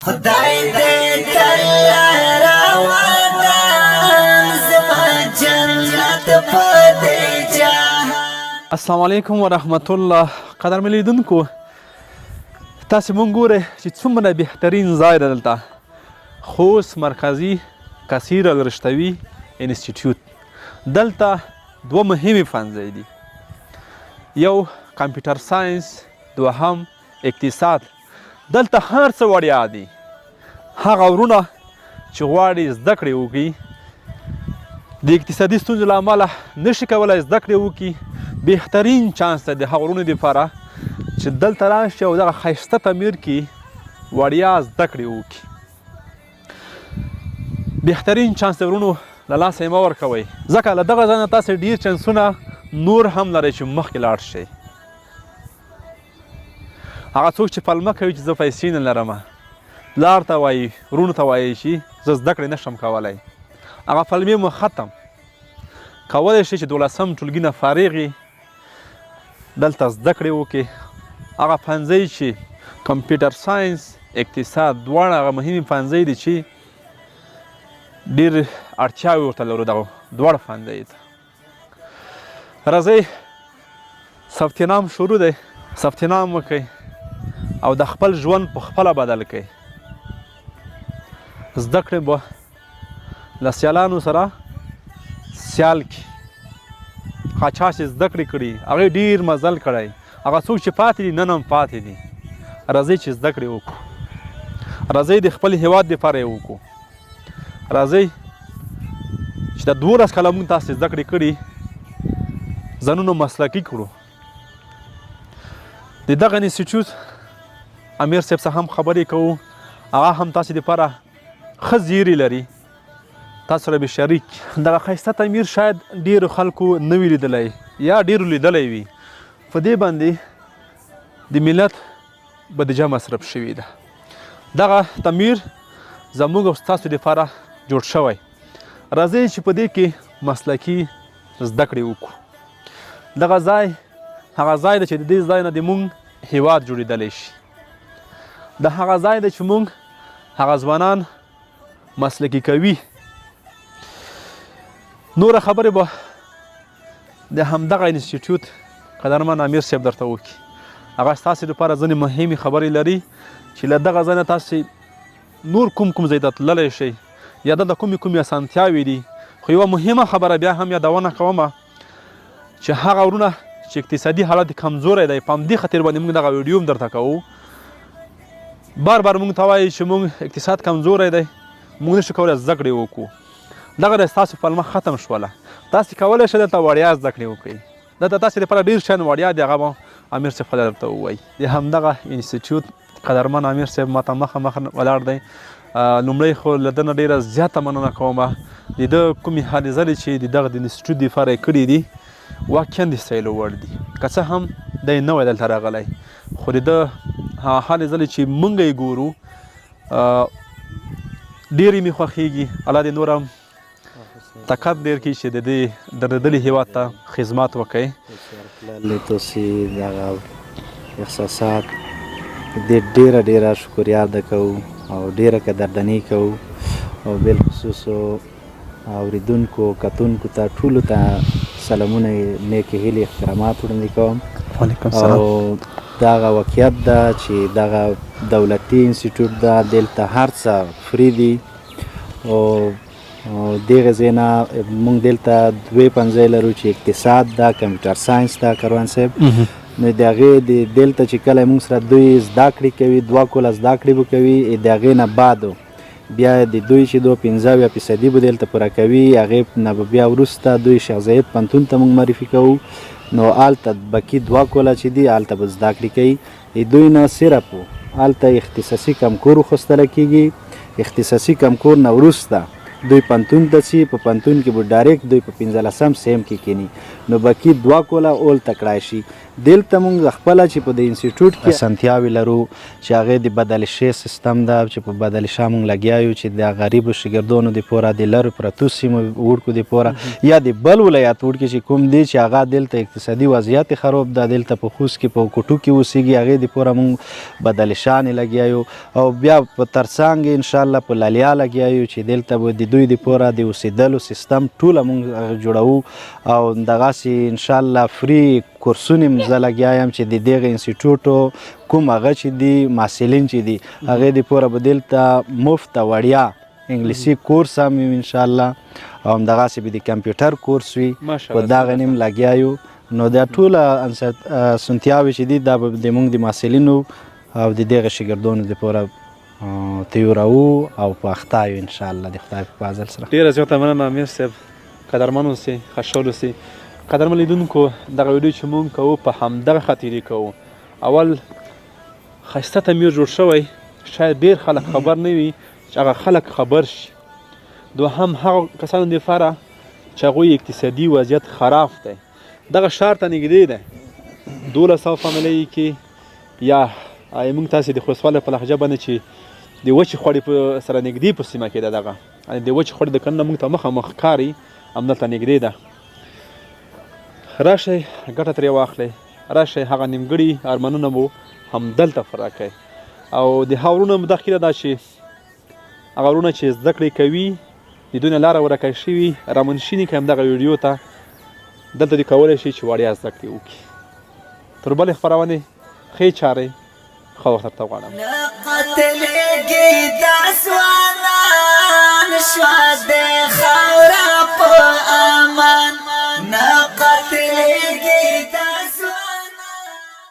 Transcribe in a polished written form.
خدای دې تل راودان زما جنت په دې جهان. السلام علیکم ورحمت الله. قدر لیدونکو، تاسو مونږ ګوره چې څومره بهترین ځای دی دلته، خوست مرکزي کثیر الرشتوي انسټیټیوټ. دلته دوه مهمې ښوونځي دي، یو کمپیوټر ساینس، دوهم اقتصاد. دلته هر څه وړیا دي. هغه ورونه چې غواړي زده کړې وکړي، د اقتصادي ستونزو له امله نشي کولی زده کړې وکړي، بهترین چانس دی د هغو ورونو دپاره چې دلته راشي او دغه ښایسته تعمیر کې وړیا زده کړې وکړي. بهترین چانس د ورونو له لاسه یې مه ورکوئ، ځکه له دغه ځای نه تاسې ډېر چانسونه نور هم لرئ چې مخکې لاړ شئ. هغه څوک چې پلمه کوي چې زه پیسې نه لرمه، پلار ته وایي، ورونو ته وایي چې زه زده کړې نشم کولی، هغه پلمې مو ختم. کولی شئ چې 12 ټولګي نه فارغ یې دلته زده کړې وکړې. هغه ښوونځی چې کمپیوټر ساینس، اقتصاد دواړه هغه مهمې ښوونځی دي چې ډېر اړتیاوې ورته لرو دغه دواړه ښوونځیو ته. راځئ ثبت نام شروع دی، ثبت نام وکړئ او د خپل ژوند په خپله بدل کړئ. زده کړې به له سیالانو سره سیال کړي. هغه چا چې زده کړې کړي هغې ډېر مزل کړی، هغه څوک چې پاتې دي نن هم پاتې دي. راځئ چې زده کړې وکړو، راځئ د خپل هېواد دپاره یې وکړو، راځئ چې د 12 کاله مونږ تاسې زده کړې کړي ځانونه مسلکي کړو. د دغه انسټیټیوټ امیر صاحب څخه هم خبرې کوو، هغه هم تاسې دپاره ښه زیری لري، تاسو سره به شریک. دغه ښایسته تعمیر شاید ډېرو خلکو نه وي لیدلی یا ډېرو لیدلی وي، په دې باندې د ملت بودیجه مصرف شوې ده. دغه تعمیر زموږ او ستاسو دپاره جوړ شوی. راځئ چې په دې کې مسلکي زده کړې وکړو. دغه ځای هغه ځای دی چې د دې ځای نه د مونږ هېواد جوړېدلی شي. د هغه ځای دی چې مونږ هغه ځوانان مسلکي کوي. نوره خبرې به د همدغه انسټیټیوټ قدرمن امیر صاحب درته وکړي. هغه ستاسې لپاره ځینې مهمې خبرې لري چې له دغه ځای نه تاسې نور کوم ځای ته تللی شئ یا دلته کومې اسانتیاوې دي. خو یوه مهمه خبره بیا هم یادونه کومه چې هغه ورونه چې اقتصادي حالت کمزوری دی، په همدې خاطر باندې موږ دغه ویډیو هم درته کوو. بار بار موږ ته وایي چې موږ اقتصاد کمزوری دی، موږ نشو کولی زده کړې وکړو. دغه د ستاسو پلمه ختم شوله، تاسې کولی شئ دلته وړیا زده کړې وکړئ. دلته تاسې لپاره ډېر شیان وړیا دي، هغه به امیر صاحب خپله درته ووایي. د همدغه انسټیټیوټ قدرمن امیر صاحب ماته مخامخ ولاړ دی. لومړی خو له ده نه ډېره زیاته مننه کومه. د ده کومې هلې ځلې چې د دغه د انسټیټیوټ دپاره یې کړي دي واقعا د ستایلو وړ دي. که څه هم دی نه وی دلته راغلی، خو د ده هلې ځلې چې موږ یې ګورو ډېرې مې خوښېږي. الله دې نور هم طاقت ډېر کړي چې د دې درېدلي هېواد ته خدمات وکړئ. تاسې دغه احساسات دې ډېره شکریا ادا کوو او ډېره قدرداني کوو، او بالخصوص اورېدونکو کتونکو ته ټولو ته سلامونه، نیکې هیلې، احترامات وړاندې کوم. او دغه واقعیت ده چې دغه دولتي انسټیټیوټ ده، دلته هر څه فري دي. او دغه ځای نه موږ دلته دوې ښوونځی لرو چې اقتصاد ده، کمپیوټر ساینس ده کاروان صاحب. نو د هغې دلته چې کله موږ سره دوی زده کړې کوي، 2 کاله زده کړې به کوي، د هغې نه بعد بیا د دوی چې 50% به دلته پوره کوي، هغې نه به بیا وروسته دوی شیخ زاید پوهنتون ته موږ معرفي کوو. نو هلته بقي 2 کاله چې دي هلته به زده کړې کوي. دوی نه صرف هلته اختصاصي کمکور اخیستلی کېږي. اختصاصي کمکور نه وروسته دوی پوهنتون ته ځي، په پوهنتون کې به ډایرکټ دوی په 15 سیم کې کینی. نو بقي 2 کاله اولته کړای شي. دلته موږ خپله چې په د انسټیټیوټ کې اسانتیاوې لرو چې هغې د بدل شي سیستم ده چې په بدل شا موږ لګیا یو چې د غریبو شاګردانو دپاره د لرو پرتو سیمو وړکو دپاره یا د بل ولایت وړکې چې کوم دی چې هغه دلته اقتصادي وضعیت خراب ده دلته په خوست کې په کوټو کې اوسېږي هغې دپاره موږ بدل شانې لګیا یو او بیا په ترڅنګ انشاءالله په لالیا لګیا یو چې دلته به د دوی دپاره د اوسېدلو سیستم ټوله موږ جوړوو او دغسې انشاءالله فری کورسونه هم زه لګیا یم چې د دغه انسټیټیوټو کوم هغه چې دي محصلین چې دي هغې دپاره به دلته مفت وړیا انګلیسي کورس هم وي انشاءالله او همدغسې به د کمپیوټر کورس وي په دغه نیم لګیا یو نو دا ټوله اسانتیاوې چې دي دا به زموږ د محصلینو او د دغه شاګردانو دپاره تیورو او په اخته یو انشاءالله د خدای په فضل سره. ډېره زیاته مننه امیر صاحب، قدرمن اوسئ، خوشحال اوسئ. قدرمن لیدونکو، دغه ویډیو چې مونږ کوو په همدغه خاطرې کوو. اول ښایسته تعمیر جوړ شوی، شاید ډېر خلک خبر نه وي چې هغه خلک خبر شي. دوهم هغه کسانو دپاره چې هغوی اقتصادي وضعیت خراب دی. دغه ښار ته نږدې دی 1200 فامیلۍ کې یا موږ تاسې د خوست والۍ په لهجه باندې چې د وچې خوړې په سره نږدې په سیمه کې ده. دغه د وچې خوړې د کنه موږ ته مخامخ ښکاري، همدلته نږدې ده. راشئ ګټه ترې واخلئ، راشئ هغه نیمګړي ارمانونه مو همدلته پوره کړئ. او د هغه وروڼو مداخله ده چې هغه وروڼه چې زده کړې کوي د دوی نه لاره ورکه شوي رامنشیني کړئ همدغه ویډیو ته. دلته دې کولی شي چې وړیا زده کړې وکړي. تر بلې خپرونې ښې چارې ښه وخت درته غواړم. قتلېږي دا ځوانان شوه